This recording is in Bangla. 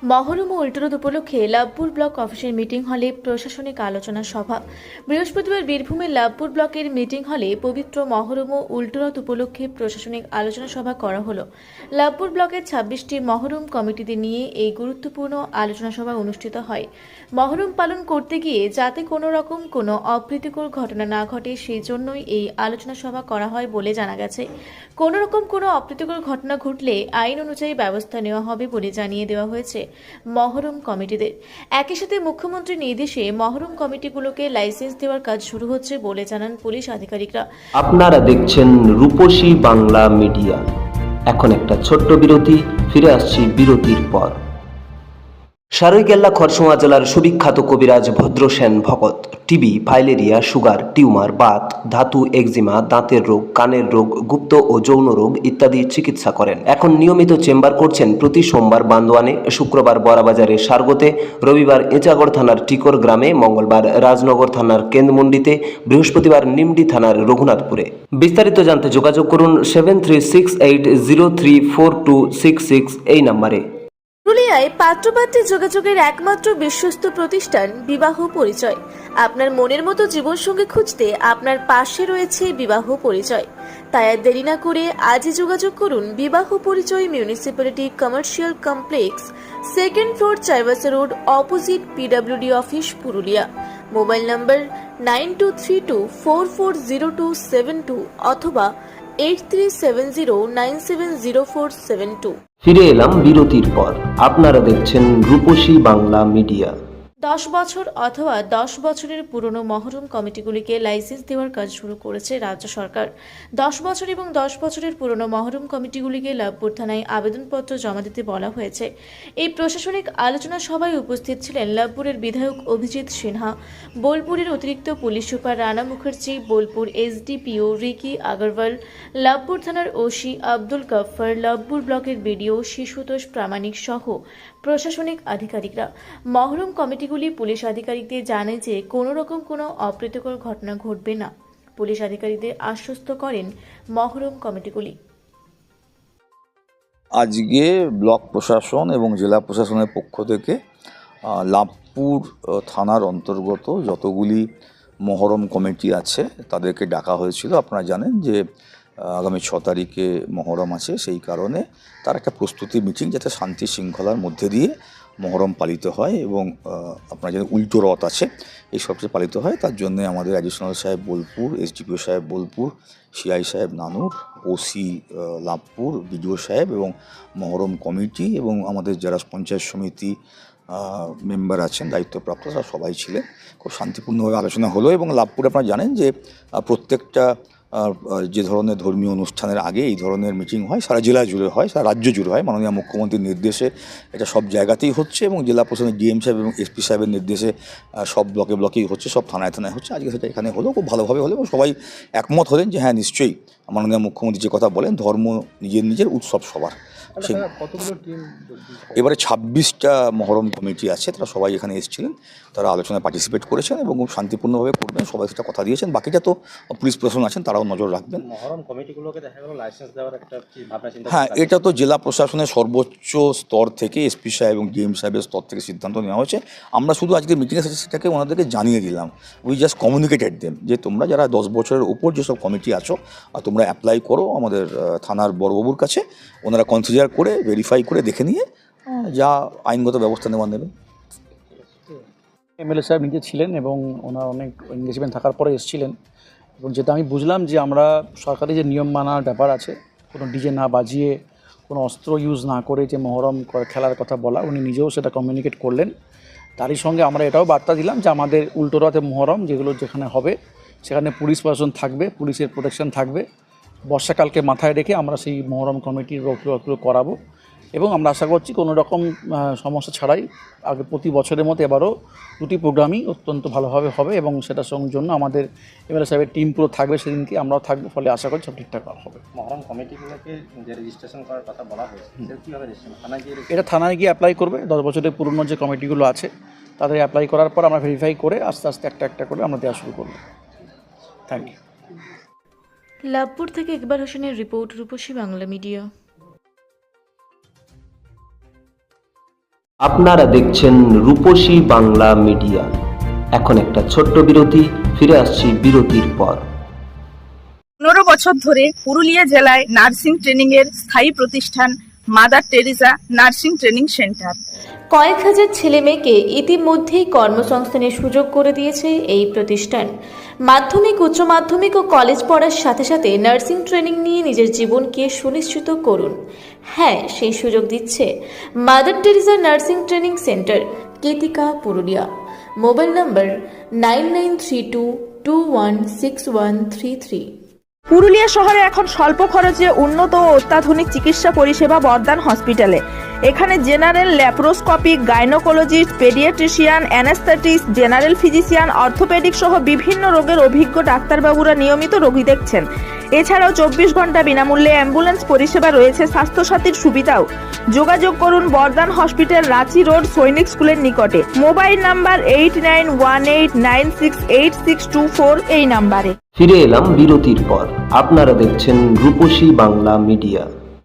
মহরম ও উল্টোরোদ উপলক্ষে লাভপুর ব্লক অফিসের মিটিং হলে প্রশাসনিক আলোচনা সভা। বৃহস্পতিবার বীরভূমের লাভপুর ব্লকের মিটিং হলে পবিত্র মহরম ও উল্টোরোদ উপলক্ষে প্রশাসনিক আলোচনা সভা করা হলো। লাভপুর ব্লকের ২৬টি মহরম কমিটিদের নিয়ে এই গুরুত্বপূর্ণ আলোচনা সভা অনুষ্ঠিত হয়। মহরম পালন করতে গিয়ে যাতে কোনো রকম কোনো অপ্রীতিকর ঘটনা না ঘটে সেই জন্যই এই আলোচনা সভা করা হয় বলে জানা গেছে। কোনো রকম কোনো অপ্রীতিকর ঘটনা ঘটলে আইন অনুযায়ী ব্যবস্থা নেওয়া হবে বলে জানিয়ে দেওয়া হয়েছে মহরম কমিটিদের। একই সাথে মুখ্যমন্ত্রীর নির্দেশে মহরম কমিটিগুলোকে লাইসেন্স দেওয়ার কাজ শুরু হচ্ছে বলে জানান পুলিশ আধিকারিকরা। আপনারা দেখছেন রূপসী বাংলা মিডিয়া। এখন একটা ছোট্ট বিরতি, ফিরে আসছি বিরতির পর। সারৈকেল্লা খরসোয়া জেলার সুবিখ্যাত কবিরাজ ভদ্রসেন ভকত TB, filaria, sugar, tumour, Baat, ধাতু, একজিমা, দাঁতের রোগ, কানের রোগ, গুপ্ত ও যৌন রোগ ইত্যাদি চিকিৎসা করেন। এখন নিয়মিত চেম্বার করছেন প্রতি সোমবার বান্দোয়ানে, শুক্রবার বড়াবাজারের সারগোতে, রবিবার এঁচাগড় থানার টিকর গ্রামে, মঙ্গলবার রাজনগর থানার কেন্দ্রমন্ডিতে, বৃহস্পতিবার নিমডি থানার রঘুনাথপুরে। বিস্তারিত জানতে যোগাযোগ করুন 7368034266 এই নম্বরে। পুরুলিয়ায় পাত্রপাত্রী যোগাযোগের একমাত্র বিশ্বস্ত প্রতিষ্ঠান বিবাহ পরিচয়। আপনার মনের মতো জীবনসঙ্গী খুঁজতে আপনার পাশে রয়েছে বিবাহ পরিচয়। তাই আর দেরি না করে আজই যোগাযোগ করুন বিবাহ পরিচয়, municipality commercial complex, second floor, Chaibasa road, opposite PWD office, Purulia. Mobile নম্বর 9232440272 অথবা 8370970472। ফিরে এলাম বিরতির পর। আপনারা দেখছেন রূপসী বাংলা মিডিয়া। 10 বছর অথবা 10 বছরের পুরনো মহরম কমিটিগুলিকে লাইসেন্স দেওয়ার কাজ শুরু করেছে রাজ্য সরকার। 10 বছর এবং 10 বছরের পুরনো মহরম কমিটিগুলিকে লাভপুর থানায় আবেদনপত্র জমা দিতে বলা হয়েছে। এই প্রশাসনিক আলোচনা সভায় উপস্থিত ছিলেন লাভপুরের বিধায়ক অভিজিৎ সিনহা, বোলপুরের অতিরিক্ত police super Rana Mukherjee, Bolpur SDPO Ricky Agarwal, Labhpur থানার ওসি আব্দুল গফফার, লাভপুর ব্লকের বিডিও শিশুতোষ প্রামাণিক সহ প্রশাসনিক আধিকারিকরা। মহরম কমিটিগুলি পুলিশ আধিকারিকদের জানায় যে কোনো রকম কোনো অপ্রীতিকর ঘটনা ঘটবে না। পুলিশ আধিকারিকদের আশ্বস্ত করেন মহরম কমিটিগুলি। আজকে ব্লক প্রশাসন এবং জেলা প্রশাসনের পক্ষ থেকে লাভপুর থানার অন্তর্গত যতগুলি মহরম কমিটি আছে তাদেরকে ডাকা হয়েছিল। আপনারা জানেন যে আগামী 6 তারিখে মহরম আছে, সেই কারণে তার একটা প্রস্তুতি মিটিং যাতে শান্তি শৃঙ্খলার মধ্যে দিয়ে মহরম পালিত হয় এবং আপনারা জানেন উল্টো রথ আছে, এই সবচেয়ে পালিত হয়। তার জন্য আমাদের অ্যাডিশনাল সাহেব বোলপুর, এসডিপিও সাহেব বোলপুর, সিআই সাহেব নানুর, ওসি লাভপুর, বিডিও সাহেব এবং মহরম কমিটি এবং আমাদের যারা পঞ্চায়েত সমিতি মেম্বার আছেন দায়িত্বপ্রাপ্ত তারা সবাই ছিলেন। খুব শান্তিপূর্ণভাবে আলোচনা হলো এবং লাভপুরে আপনারা জানেন যে প্রত্যেকটা যে ধরনের ধর্মীয় অনুষ্ঠানের আগে এই ধরনের মিটিং হয়, সারা জেলা জুড়ে হয়, সারা রাজ্য জুড়ে হয়। মাননীয় মুখ্যমন্ত্রীর নির্দেশে এটা সব জায়গাতেই হচ্ছে এবং জেলা প্রশাসনের ডিএম সাহেব এবং এসপি সাহেবের নির্দেশে সব ব্লকে ব্লকেই হচ্ছে, সব থানায় থানায় হচ্ছে। আজকে সেটা এখানে হলো, খুব ভালোভাবে হলো এবং সবাই একমত হলেন যে হ্যাঁ নিশ্চয়ই মাননীয় মুখ্যমন্ত্রী যে কথা বলেন ধর্ম নিজের নিজের উৎসব সবার। এবারে 26টা মহরম কমিটি আছে, তারা সবাই এখানে এসেছিলেন, তারা আলোচনায় পার্টিসিপেট করেছেন এবং শান্তিপূর্ণভাবে করবেন, সবাই সেটা কথা দিয়েছেন। বাকিটা তো পুলিশ প্রশাসন আছেন, তারাও নজর রাখবেন। মহরম কমিটিগুলোকে দেখা গেল লাইসেন্স দেওয়ার একটা ভাবনা চিন্তা। হ্যাঁ, এটা তো জেলা প্রশাসনের সর্বোচ্চ স্তর থেকে এসপি সাহেব এবং ডিএম সাহেবের স্তর থেকে সিদ্ধান্ত নেওয়া হয়েছে। আমরা শুধু আজকে মিটিংয়ে সেটাকে ওনাদেরকে জানিয়ে দিলাম, উই জাস্ট কমিউনিকেটেড দেম যে তোমরা যারা 10 বছরের উপর যেসব কমিটি আছো তোমরা অ্যাপ্লাই করো আমাদের থানার বড়বাবুর কাছে, ওনারা কনসিডার করে ভেরিফাই করে দেখে নিয়ে যা আইনগত ব্যবস্থা নেওয়া নেবেন। এমএলএ সাহেব নিজে ছিলেন এবং ওনার অনেক এনগেজমেন্ট থাকার পরে এসেছিলেন এবং যেটা আমি বুঝলাম যে আমরা সরকারি যে নিয়ম মানার ব্যাপার আছে, কোনো ডিজে না বাজিয়ে, কোনো অস্ত্র ইউজ না করে যে মহরম খেলার কথা বলা, উনি নিজেও সেটা কমিউনিকেট করলেন। তারই সঙ্গে আমরা এটাও বার্তা দিলাম যে আমাদের উল্টো রথে মহরম যেগুলো যেখানে হবে সেখানে পুলিশ প্রশাসন থাকবে, পুলিশের প্রোটেকশন থাকবে। বর্ষাকালকে মাথায় রেখে আমরা সেই মহরম কমিটির রথগুলো করাবো এবং আমরা আশা করছি কোনো রকম সমস্যা ছাড়াই আগে প্রতি বছরের মতো এবারও 2টি প্রোগ্রামই অত্যন্ত ভালোভাবে হবে এবং সেটার জন্য আমাদের এমএলএ সাহেবের টিম পুরো থাকবে, সেদিনকে আমরাও থাকবো, ফলে আশা করি সব ঠিকঠাক হবে। মহরম কমিটিগুলোকে যে রেজিস্ট্রেশন করার কথা বলা হয়েছে, সেটা কীভাবে রেজিস্ট্রেশন? এটা থানায় গিয়ে অ্যাপ্লাই করবে। 10 বছরের পুরনো যে কমিটিগুলো আছে তাদের অ্যাপ্লাই করার পর আমরা ভেরিফাই করে আস্তে আস্তে একটা একটা করে আমরা দেওয়া শুরু করব। Thank you. লাভপুর থেকে ইকবাল হোসেনের রিপোর্ট, রূপসী বাংলা মিডিয়া। আপনারা দেখছেন রূপসী বাংলা মিডিয়া। এখন একটা ছোট্ট বিরতি, ফিরে আসছি বিরতির পর। 15 বছর ধরে পুরুলিয়া জেলায় নার্সিং ট্রেনিং এর স্থায়ী প্রতিষ্ঠান mother Teresa nursing training centre. কয়েক হাজার ছেলে মেয়েকে ইতিমধ্যেই কর্মসংস্থানের সুযোগ করে দিয়েছে এই প্রতিষ্ঠান। মাধ্যমিক, উচ্চ মাধ্যমিক ও কলেজ পড়ার সাথে সাথে নার্সিং ট্রেনিং নিয়ে নিজের জীবনকে সুনিশ্চিত করুন। হ্যাঁ, সেই সুযোগ দিচ্ছে Mother Teresa nursing training centre, Ketika, Purulia. Mobile number 9932216133। Purulia শহরে এখন স্বল্প খরচে উন্নত ও অত্যাধুনিক চিকিৎসা পরিষেবা বর্ধমান হসপিটালে। এখানে general, laparoscopic, gynaecologist, paediatrician, anaesthetist, general physician, orthopaedic সহ বিভিন্ন রোগের অভিজ্ঞ ডাক্তারবাবুরা নিয়মিত রোগী দেখছেন। এছাড়াও 24 ঘন্টা বিনামূল্যে অ্যাম্বুলেন্স পরিষেবা রয়েছে, স্বাস্থ্যসাথীর সুবিধাও। যোগাযোগ করুন বর্ধমান হসপিটাল, রাঁচি রোড, সৈনিক স্কুলের নিকটে। মোবাইল নাম্বার 8918968624 এই নাম্বারে। ফিরে এলাম বিরতির পর। আপনারা দেখছেন রূপসী বাংলা মিডিয়া।